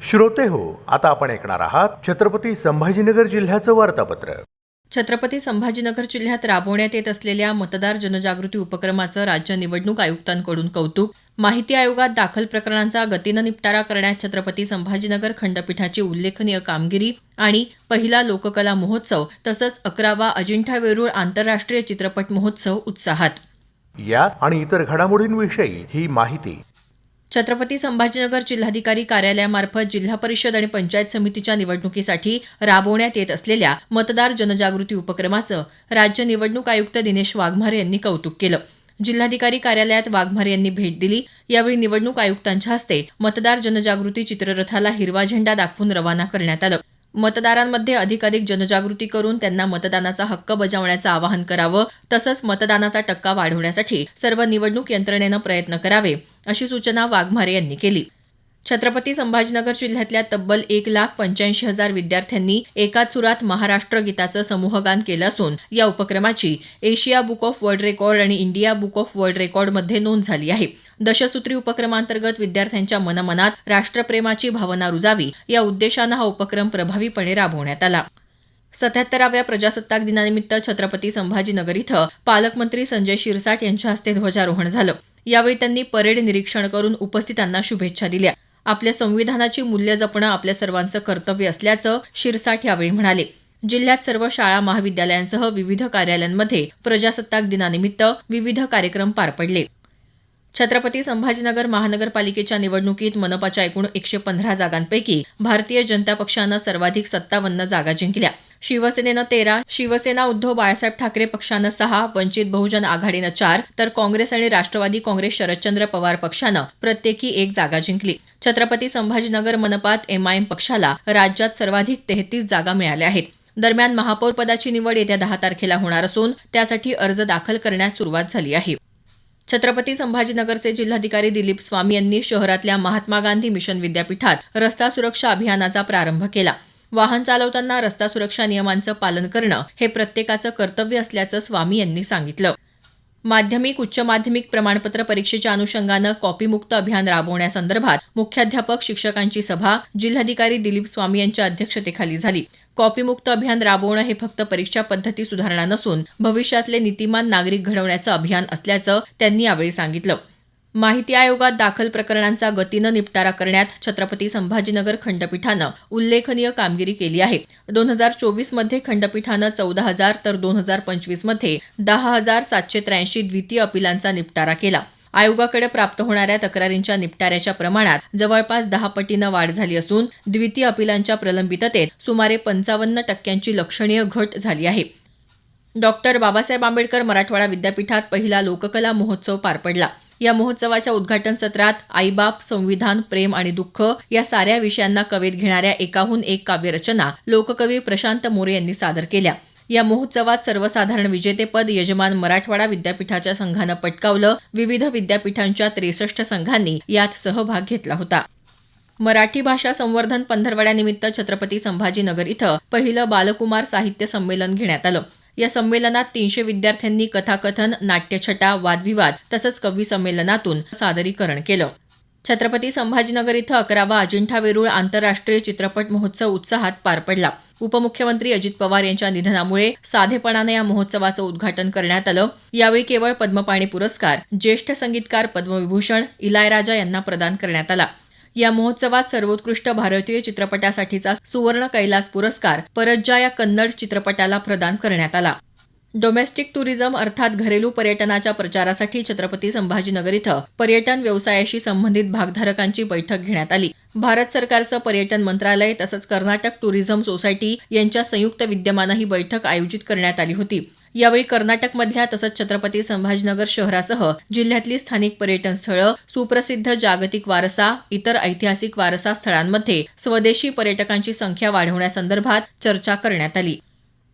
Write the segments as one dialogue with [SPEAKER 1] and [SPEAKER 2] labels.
[SPEAKER 1] श्रोते हो, आता आपण ऐकणार आहात छत्रपती संभाजीनगर जिल्ह्याचं वार्तापत्र.
[SPEAKER 2] छत्रपती संभाजीनगर जिल्ह्यात राबवण्यात येत असलेल्या मतदार जनजागृती उपक्रमाचं राज्य निवडणूक आयुक्तांकडून कौतुक. माहिती आयोगात दाखल प्रकरणांचा गतीनं निपटारा करण्यात छत्रपती संभाजीनगर खंडपीठाची उल्लेखनीय कामगिरी आणि पहिला लोककला महोत्सव तसंच 11वा अजिंठा वेरूळ आंतरराष्ट्रीय चित्रपट महोत्सव उत्साहात.
[SPEAKER 1] या आणि इतर घडामोडींविषयी ही माहिती.
[SPEAKER 2] छत्रपती संभाजीनगर जिल्हाधिकारी कार्यालयामार्फत जिल्हा परिषद आणि पंचायत समितीच्या निवडणुकीसाठी राबवण्यात येत असलेल्या मतदार जनजागृती उपक्रमाचं राज्य निवडणूक आयुक्त दिनेश वाघमारे यांनी कौतुक केलं. जिल्हाधिकारी कार्यालयात वाघमारे यांनी भेट दिली. यावेळी निवडणूक आयुक्तांच्या हस्ते मतदार जनजागृती चित्ररथाला हिरवा झेंडा दाखवून रवाना करण्यात आलं. मतदारांमध्ये अधिकाधिक जनजागृती करून त्यांना मतदानाचा हक्क बजावण्याचं आवाहन करावं, तसंच मतदानाचा टक्का वाढवण्यासाठी सर्व निवडणूक यंत्रणेनं प्रयत्न करावे, अशी सूचना वाघमारे यांनी केली. छत्रपती संभाजीनगर जिल्ह्यातल्या तब्बल 1,85,000 विद्यार्थ्यांनी एकाच सुरात महाराष्ट्र गीताचं समूहगान केलं असून या उपक्रमाची Asia book of world record आणि इंडिया बुक ऑफ वर्ल्ड रेकॉर्डमध्ये नोंद झाली आहे. दशसूत्री उपक्रमांतर्गत विद्यार्थ्यांच्या मनमनात राष्ट्रप्रेमाची भावना रुजावी या उद्देशानं हा उपक्रम प्रभावीपणे राबवण्यात आला. 77व्या प्रजासत्ताक दिनानिमित्त छत्रपती संभाजीनगर इथं पालकमंत्री संजय शिरसाट यांच्या हस्ते ध्वजारोहण झालं. यावेळी त्यांनी परेड निरीक्षण करून उपस्थितांना शुभेच्छा दिल्या. आपल्या संविधानाची मूल्य जपणं आपल्या सर्वांचं कर्तव्य असल्याचं शिरसाट यावेळी म्हणाले. जिल्ह्यात सर्व शाळा महाविद्यालयांसह विविध कार्यालयांमध्ये प्रजासत्ताक दिनानिमित्त विविध कार्यक्रम पार पडले. छत्रपती संभाजीनगर महानगरपालिकेच्या निवडणुकीत मनपाच्या एकूण 115 जागांपैकी भारतीय जनता पक्षानं सर्वाधिक 57 जागा जिंकल्या. शिवसेनेनं 13, शिवसेना उद्धव बाळासाहेब ठाकरे पक्षानं 6, वंचित बहुजन आघाडीनं 4, तर काँग्रेस आणि राष्ट्रवादी काँग्रेस शरदचंद्र पवार पक्षानं प्रत्येकी 1 जागा जिंकली. छत्रपती संभाजीनगर मनपात MIM पक्षाला राज्यात सर्वाधिक 33 जागा मिळाल्या आहेत. दरम्यान महापौर पदाची निवड येत्या 10 तारखेला होणार असून त्यासाठी अर्ज दाखल करण्यास सुरुवात झाली आहे. छत्रपती संभाजीनगरचे जिल्हाधिकारी दिलीप स्वामी यांनी शहरातल्या महात्मा गांधी मिशन विद्यापीठात रस्ता सुरक्षा अभियानाचा प्रारंभ केला. वाहन चालवताना रस्ता सुरक्षा नियमांचं पालन करणं हे प्रत्येकाचं कर्तव्य असल्याचं स्वामी यांनी सांगितलं. माध्यमिक उच्च माध्यमिक प्रमाणपत्र परीक्षेच्या अनुषंगानं कॉपीमुक्त अभियान राबवण्यासंदर्भात मुख्याध्यापक शिक्षकांची सभा जिल्हाधिकारी दिलीप स्वामी यांच्या अध्यक्षतेखाली झाली. कॉपीमुक्त अभियान राबवणं हे फक्त परीक्षा पद्धती सुधारणा नसून भविष्यातले नीतिमान नागरिक घडवण्याचं अभियान असल्याचं त्यांनी यावेळी सांगितलं. माहिती आयोगात दाखल प्रकरणांचा गतीनं निपटारा करण्यात छत्रपती संभाजीनगर खंडपीठानं उल्लेखनीय कामगिरी केली आहे. 2024 मध्ये खंडपीठानं 14,000 तर 2025 मध्ये 10,783 द्वितीय अपिलांचा निपटारा केला. आयोगाकडे प्राप्त होणाऱ्या तक्रारींच्या निपटाऱ्याच्या प्रमाणात जवळपास 10 पटीनं वाढ झाली असून द्वितीय अपिलांच्या प्रलंबिततेत सुमारे 55% लक्षणीय घट झाली आहे. डॉक्टर बाबासाहेब आंबेडकर मराठवाडा विद्यापीठात पहिला लोककला महोत्सव पार पडला. या महोत्सवाच्या उद्घाटन सत्रात आईबाप, संविधान, प्रेम आणि दुःख या साऱ्या विषयांना कवेत घेणाऱ्या एकाहून एक काव्यरचना लोककवी प्रशांत मोरे यांनी सादर केल्या. या महोत्सवात सर्वसाधारण विजेतेपद यजमान मराठवाडा विद्यापीठाच्या संघानं पटकावलं. विविध विद्यापीठांच्या 63 संघांनी यात सहभाग घेतला होता. मराठी भाषा संवर्धन पंधरवड्यानिमित्त छत्रपती संभाजीनगर इथं पहिलं बालकुमार साहित्य संमेलन घेण्यात आलं. या संमेलनात 300 विद्यार्थ्यांनी कथाकथन, नाट्यछटा, वादविवाद तसंच कवी संमेलनातून सादरीकरण केलं. छत्रपती संभाजीनगर इथं 11वा अजिंठा वेरूळ आंतरराष्ट्रीय चित्रपट महोत्सव उत्साहात पार पडला. उपमुख्यमंत्री अजित पवार यांच्या निधनामुळे साधेपणानं या महोत्सवाचं उद्घाटन करण्यात आलं. यावेळी केवळ पद्मपाणी पुरस्कार ज्येष्ठ संगीतकार पद्मविभूषण इलायराजा यांना प्रदान करण्यात आला. या महोत्सवात सर्वोत्कृष्ट भारतीय चित्रपटासाठीचा सुवर्ण कैलास पुरस्कार परज्जा या कन्नड चित्रपटाला प्रदान करण्यात आला. डोमेस्टिक टुरिझम अर्थात घरेलू पर्यटनाच्या प्रचारासाठी छत्रपती संभाजीनगर इथं पर्यटन व्यवसायाशी संबंधित भागधारकांची बैठक घेण्यात आली. भारत सरकारचं पर्यटन मंत्रालय तसंच कर्नाटक टुरिझम सोसायटी यांच्या संयुक्त विद्यमानं ही बैठक आयोजित करण्यात आली होती. यावेळी कर्नाटकमधल्या तसंच छत्रपती संभाजीनगर शहरासह जिल्ह्यातली स्थानिक पर्यटन स्थळं, सुप्रसिद्ध जागतिक वारसा, इतर ऐतिहासिक वारसा स्थळांमध्ये स्वदेशी पर्यटकांची संख्या वाढवण्यासंदर्भात चर्चा करण्यात आली.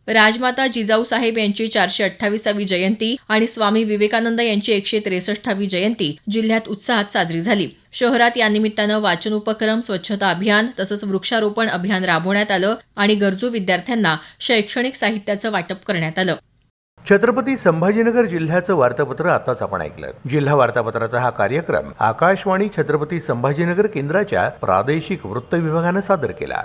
[SPEAKER 2] राजमाता जिजाऊ साहेब यांची 428वी जयंती आणि स्वामी विवेकानंद यांची 163वी जयंती जिल्ह्यात उत्साहात साजरी झाली. शहरात यानिमित्तानं वाचन उपक्रम, स्वच्छता अभियान तसंच वृक्षारोपण अभियान राबवण्यात आलं आणि गरजू विद्यार्थ्यांना शैक्षणिक साहित्याचं वाटप करण्यात आलं.
[SPEAKER 1] छत्रपती संभाजीनगर जिल्ह्याचं वार्तापत्र आताच आपण ऐकलं. जिल्हा वार्तापत्राचा हा कार्यक्रम आकाशवाणी छत्रपती संभाजीनगर केंद्राच्या प्रादेशिक वृत्त विभागानं सादर केला.